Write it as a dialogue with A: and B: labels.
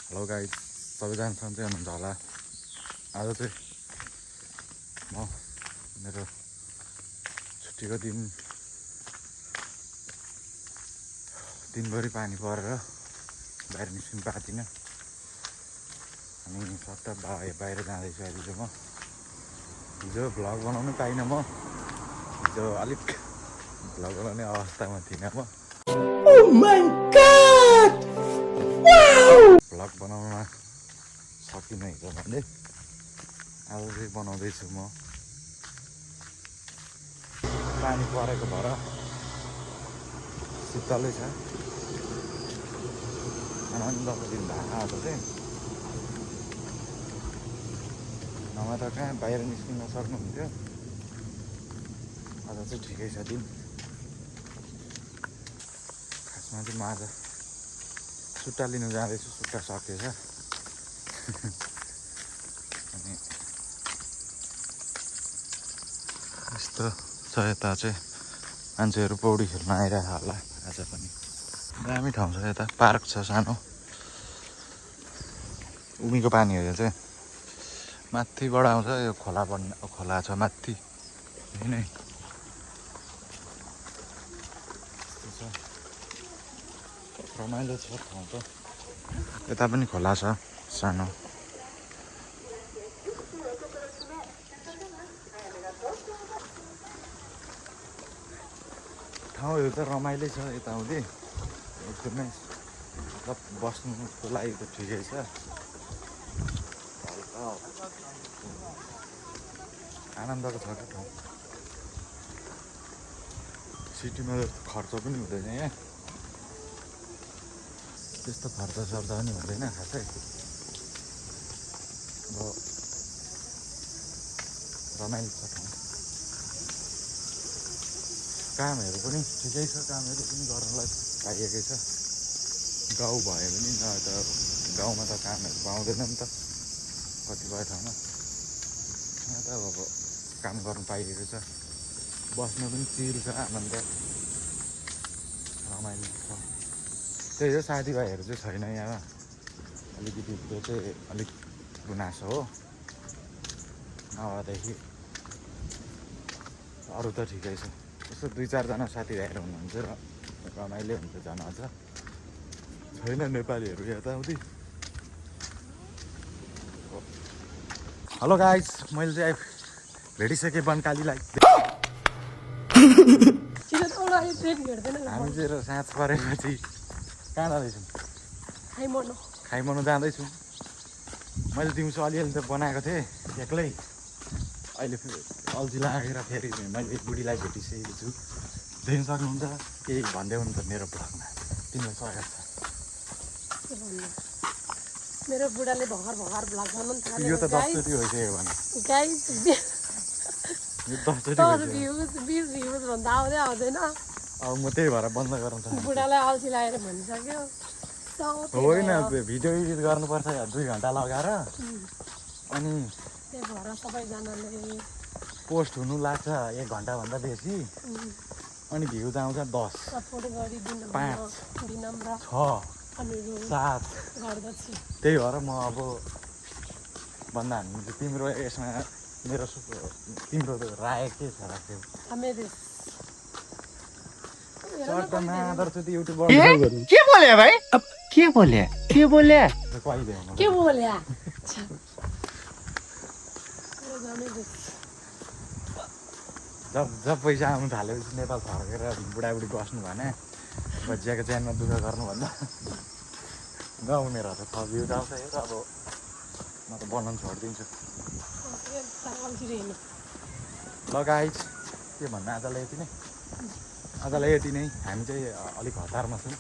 A: Hello guys, सबैजना सन्चै हुनुहुन्छ होला। आज चाहिँ म मेरो छुट्टीको दिनभरि पानी परेर बाहिर निस्किनु पाएको थिइनँ। अनि सट्ट बाहिर जाँदैछु अहिले चाहिँ म। हिजो भ्लग बनाउनु पाइनँ म। हिजो अलिक भ्लग बनाउने अवस्थामा थिइनँ म। भ्लग बनाउन सकिनँ हिजो मैले। आज चाहिँ बनाउँदैछु म। पानी परेको भएर शीतलै छ। आनन्दको दिन भएको आज चाहिँ। नभए त कहाँ बाहिर निस्किन सक्नुहुन्थ्यो। आज चाहिँ ठिकै छ दिन। खासमा चाहिँ म आज सुट्टा लिनु जाँदैछु। सुट्टा सकेछ। अनि यस्तो छ यता चाहिँ मान्छेहरू पौडी खेल्न आइरहेको होला आज पनि। दामी ठाउँ छ यता, पार्क छ सानो। उमीको पानी हो यो चाहिँ। माथिबाट आउँछ, यो खोला छ माथि। यही नै रमाइलो छ ठाउँ त। यता पनि खोला छ सानो। ठाउँहरू त रमाइलो छ यताउँदि एकदमै। मतलब बस्नुको लागि त ठिकै छ। आनन्दको छ क्या ठाउँ। सिटीमा खर्च पनि हुँदैन यहाँ। त्यस्तो खर्च सर्च पनि हुँदैन खासै। अब रमाइलो छ ठाउँ। कामहरू पनि ठिकै छ। कामहरू पनि गर्नलाई पाइएकै छ। गाउँ भयो भने न त गाउँमा त कामहरू पाउँदैन नि त कतिपय ठाउँमा। यहाँ त अब काम गर्नु पाइएको छ। बस्नु पनि चिल छ, आनन्द रमाइलो छ। त्यही हो, साथीभाइहरू चाहिँ छैन यहाँ। अलिकति त्यो चाहिँ अलिक गुनासो हो। नभएदेखि अरू त ठिकै छ। यसो 2-4जना साथीभाइहरू हुनुहुन्छ र रमाइलो हुन्छ झन् अझ। छैन नेपालीहरू यताउति। हेलो गाइस, मैले चाहिँ भेटिसकेँ बनकालीलाई। हामी चाहिँ साँझ परेपछि कहाँ जाँदैछौँ? खाइमनो जाँदैछु। मैले दिउँसो अलिअलि त बनाएको थिएँ एक्लै। अहिले अल्छी लागेर फेरि मैले बुढीलाई भेटिसकेको छु। देख्न सक्नुहुन्छ केही भन्दै हुनुहुन्छ मेरो ब्लगमा। तिमीलाई स्वागत छ।
B: मेरो बुढाले भर्खर भ्लग बनाउनु थाल्यो।
A: यो त 10चोटि भइसक्यो भने।
B: गाइस
A: यो 10चोटि
B: भ्युज भन्दा आउँदैन।
A: अब म त्यही भएर बन्द गराउँछ।
B: बुढालाई अल्छी लागेर भनिसक्यो।
A: होइन, भिडियो एडिट गर्नुपर्छ 2 घन्टा लगाएर। अनि
B: त्यही भएर सबैजनाले
A: पोस्ट हुनु लाग्छ 1 घन्टाभन्दा बेसी। अनि भ्युज आउँछ 10,
B: सपोर्ट गरिदिनु
A: 5,
B: विनम्र
A: 6,
B: अनुरोध
A: 7
B: गर्दछु।
A: त्यही भएर म अब भन्दा हामी तिम्रो यसमा मेरो तिम्रो राय के छ राख्यो? चट्टमा आदर्शति युट्युब
C: के बोले भाई? अब के बोले?
A: जब पैसा आउनु थालेपछि नेपाल फर्केर बुढाबुढी बस्नु भने बजियाको च्यानमा दुःख गर्नुभन्दा नहुने रहेछ। भ्युज आउँछ यो त अब म त बनाउनु छोडिदिन्छु। ल गाइस, के भन्नु, आजलाई यति नै। हामी चाहिँ अलिक हतारमा छौँ।